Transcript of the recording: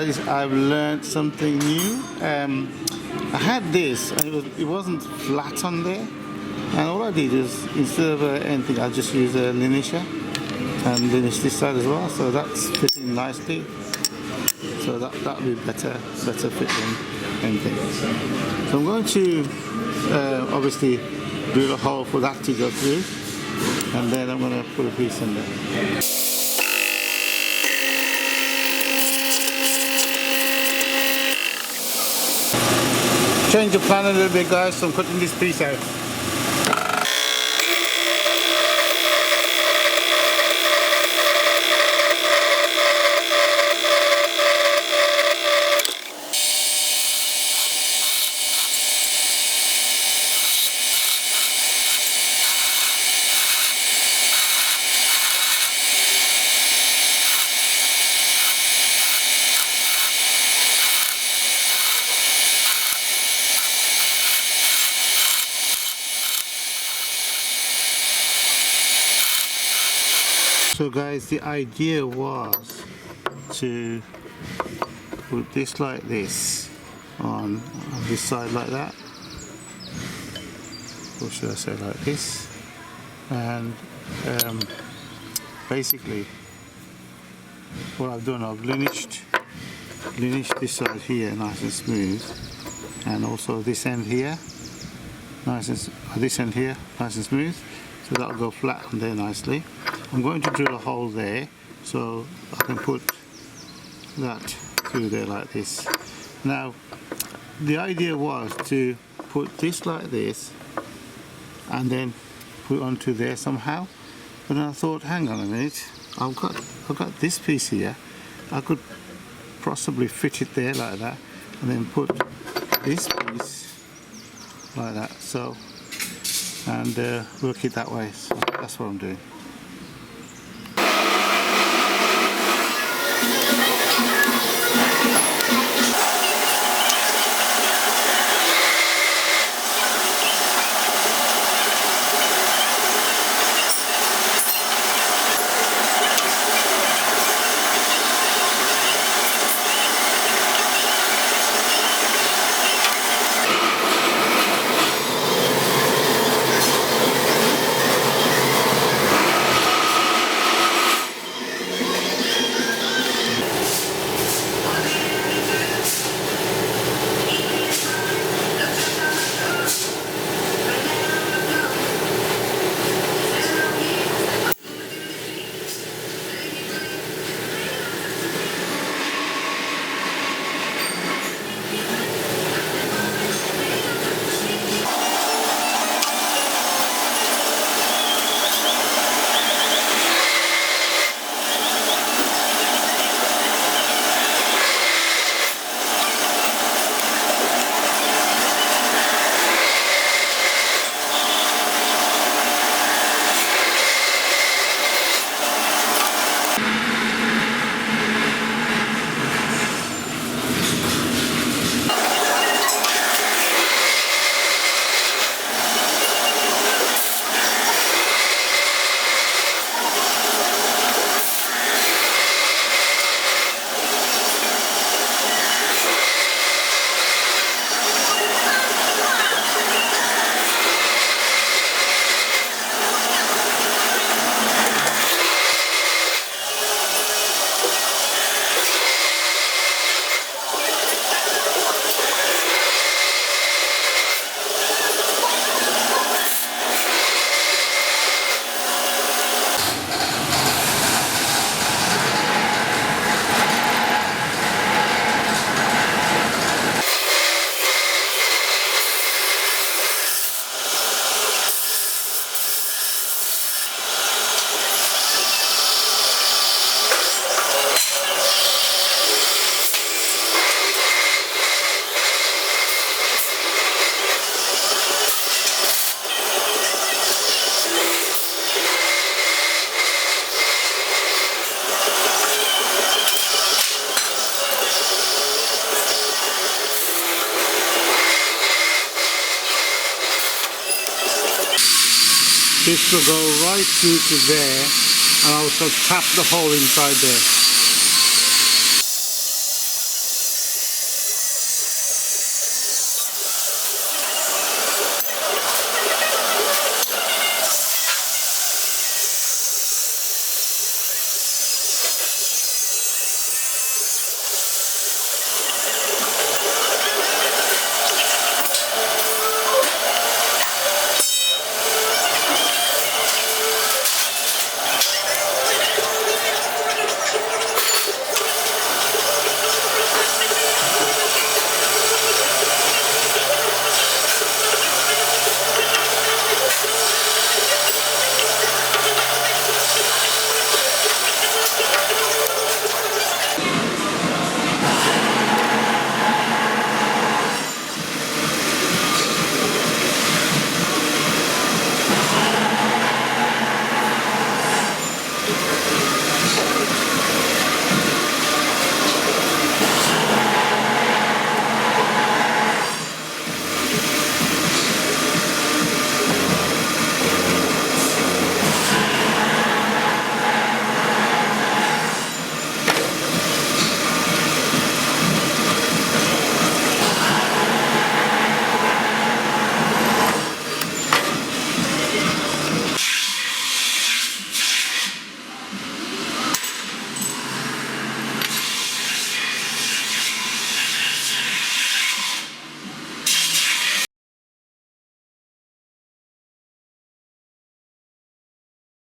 guys, I've learned something new. I had this and it wasn't flat on there, and all I did is, instead of anything, I just use a linisher and linish this side as well, so that's fitting nicely. So that'll be better fit than anything. So I'm going to obviously drill a hole for that to go through, and then I'm going to put a piece in there. Change the plan a little bit, guys, so I'm cutting this piece out. So guys, the idea was to put this like this on this side like that, or should I say like this, and basically what I've done, I've linished this side here nice and smooth, and also this end here nice and smooth, so that'll go flat on there nicely. I'm going to drill a hole there so I can put that through there like this. Now the idea was to put this like this and then put it onto there somehow, but then I thought, hang on a minute, I've got this piece here, I could possibly fit it there like that and then put this piece like that, so, and work it that way. So that's what I'm doing. This will go right through to there, and I'll also tap the hole inside there.